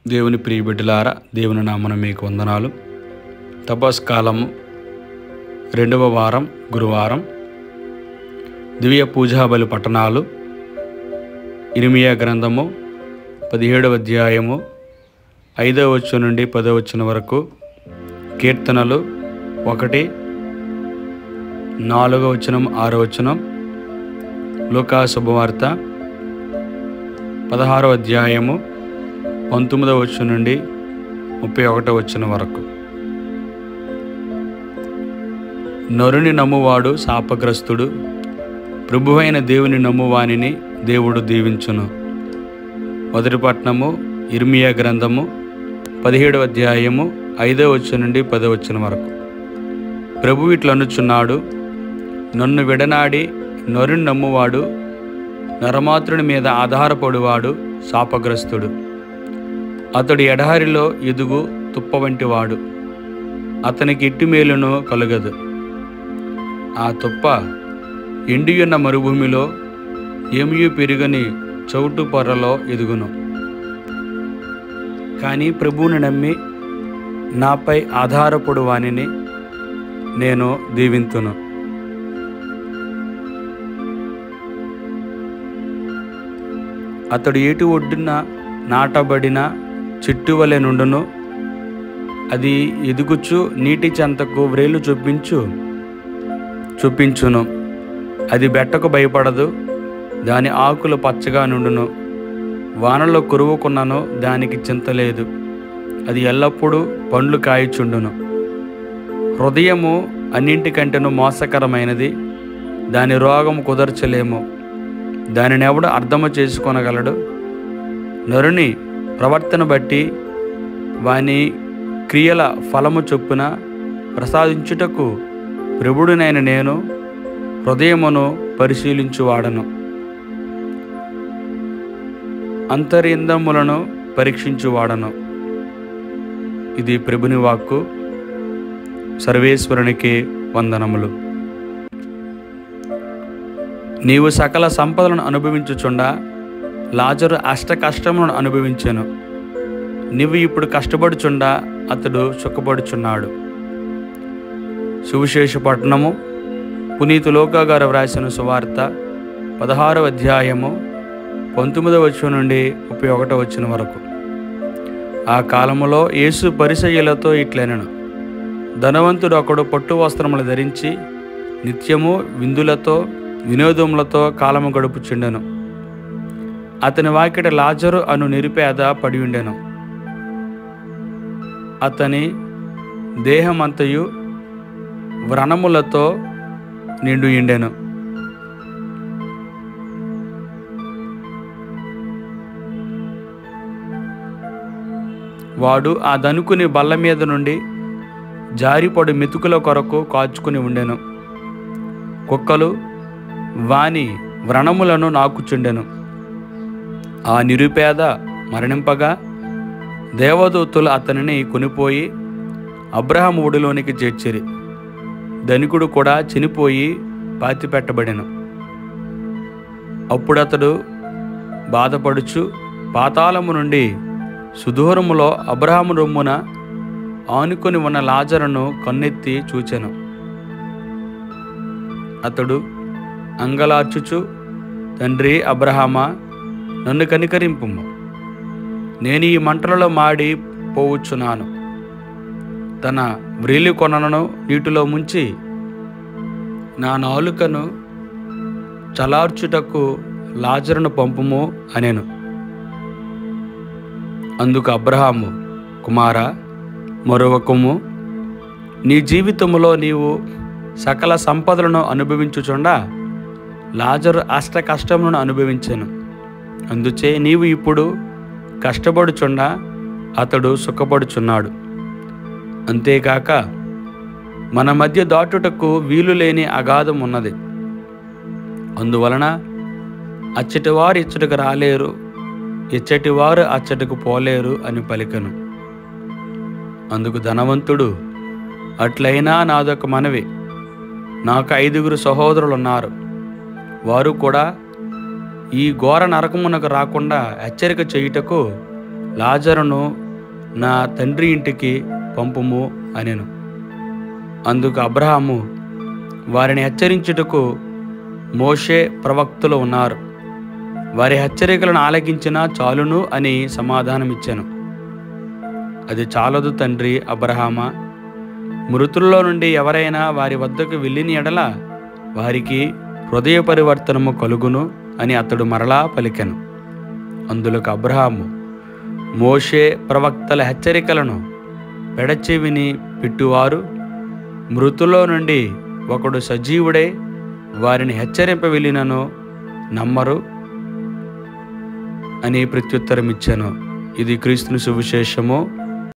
దేవుని ప్రియ బిడ్డలారా, దేవుని నామమున మీకు వందనాలు. తపస్కాలము 2వ వారం గురువారం. దివ్య పూజా బలి పట్టణాలు ఇర్మియా గ్రంథము 17వ అధ్యాయము 5వ వచనం నుండి 10వ వచనం వరకు, కీర్తనలు 1, 4వ వచనం 6వ వచనం, లూకా శుభవార్త 16వ అధ్యాయము 19వ వచనం నుండి 31వ వచనం వరకు. నరుని నమ్మువాడు శాపగ్రస్తుడు, ప్రభువైన దేవుని నమ్మువానిని దేవుడు దీవించును. మొదటి పట్టణము ఇర్మియా గ్రంథము 17వ అధ్యాయము 5వ వచనం నుండి 10వ వచనం వరకు. ప్రభు ఇట్లనుచున్నాడు, నన్ను విడనాడి నరుని నమ్మువాడు, నరమాత్రుని మీద ఆధారపడువాడు శాపగ్రస్తుడు. అతడు ఎడారిలో ఎదుగు తుప్ప వంటివాడు, అతనికి ఎట్టి మేలును కలుగదు. ఆ తుప్ప ఎండియున్న మరుభూమిలో ఏమీ పెరుగని చౌటు పొరలో ఎదుగును. కానీ ప్రభువుని నమ్మి నాపై ఆధారపడు వానిని నేను దీవింతును. అతడు ఏటి ఒడ్డున నాటబడిన చెట్టు వలె నుండును, అది ఎదుగుచు నీటి చెంతకు వ్రేలు చూపించును. అది బెట్టకు భయపడదు, దాని ఆకులు పచ్చగా నుండును. వానలో కురువుకున్నను దానికి చింత లేదు, అది ఎల్లప్పుడూ పండ్లు కాయచుండును. హృదయము అన్నింటికంటేను మోసకరమైనది, దాని రోగము కుదర్చలేము, దానిని ఎవడు అర్థము చేసుకొనగలడు? నరుని ప్రవర్తన బట్టి వాని క్రియల ఫలము చొప్పున ప్రసాదించుటకు ప్రభుడునైన నేను హృదయమును పరిశీలించువాడను, అంతరింద్రియములను పరీక్షించువాడను. ఇది ప్రభుని వాక్కు. సర్వేశ్వరునికి వందనములు. నీవు సకల సంపదలను అనుభవించుచుండా లాజరు అష్ట కష్టములను అనుభవించెను. నీవు ఇప్పుడు కష్టపడుచుండా అతడు సుఖపడుచున్నాడు. సువిశేష పట్టణము పునీతు లూకా గారు వ్రాసిన సువార్త 16వ అధ్యాయము 19వ వచనం నుండి 31వ వచనం వరకు. ఆ కాలములో యేసు పరిసయ్యులతో ఇట్లనెను, ధనవంతుడు ఒకడు పట్టు వస్త్రములు ధరించి నిత్యము విందులతో వినోదములతో కాలము గడుపుచుండెను. అతని వాకిట లాజరు అను నిరుపేద పడి ఉండెను. అతని దేహమంతయు వ్రణములతో నిండుయిండెను. వాడు ఆ ధనుకుని బల్ల మీద నుండి జారిపడు మెతుకుల కొరకు కాచుకుని ఉండెను. కుక్కలు వాని వ్రణములను నాకుచుండెను. ఆ నిరుపేద మరణింపగా దేవదూతలు అతనిని కొనిపోయి అబ్రహాము ఒడిలోనికి చేర్చిరి. ధనికుడు కూడా చనిపోయి పాతిపెట్టబడెను. అప్పుడతడు బాధపడుచు పాతాళము నుండి సుదూరములో అబ్రహాము రొమ్మున ఆనుకొని ఉన్న లాజరును కన్నెత్తి చూచెను. అతడు అంగలార్చుచు, తండ్రి అబ్రహామా, నన్ను కనికరింపుము, నేను ఈ మంటలలో మాడి పోవచ్చున్నాను. తన వ్రేలి కొనను నీటిలో ముంచి నా నాలుకను చలార్చుటకు లాజరును పంపుము అనెను. అందుకు అబ్రహాము, కుమారా, మరొకము, నీ జీవితములో నీవు సకల సంపదలను అనుభవించుచుండా లాజరు అష్ట కష్టములను అనుభవించెను. అందుచే నీవు ఇప్పుడు కష్టపడుచుండా అతడు సుఖపడుచున్నాడు. అంతేకాక మన మధ్య దాటుటకు వీలు లేని అగాధం ఉన్నది. అందువలన అచ్చటివారు ఇచ్చటకు రాలేరు, ఇచ్చటివారు అచ్చటకు పోలేరు అని పలికెను. అందుకు ధనవంతుడు, అట్లయినా నాదొక మనవి, నాకు 5 సహోదరులు ఉన్నారు, వారు కూడా ఈ ఘోర నరకమునకు రాకుండా హెచ్చరిక చేయుటకు లాజరును నా తండ్రి ఇంటికి పంపుము అనెను. అందుకు అబ్రహాము, వారిని హెచ్చరించుటకు మోషే ప్రవక్తలు ఉన్నారు, వారి హెచ్చరికలను ఆలకించినా చాలును అని సమాధానమిచ్చాను. అది చాలదు తండ్రి అబ్రహామా, మృతుల్లో నుండి ఎవరైనా వారి వద్దకు వెళ్ళిన ఎడల వారికి హృదయ పరివర్తనము కలుగును అని అతడు మరలా పలికెను. అందులకు అబ్రహాము, మోషే ప్రవక్తల హెచ్చరికలను పెడచెవిని పెట్టువారు మృతుల్లో నుండి ఒకడు సజీవుడై వారిని హెచ్చరింప వెళ్ళినను నమ్మరు అని ప్రత్యుత్తరం ఇచ్చాను. ఇది క్రీస్తుని సువిశేషము.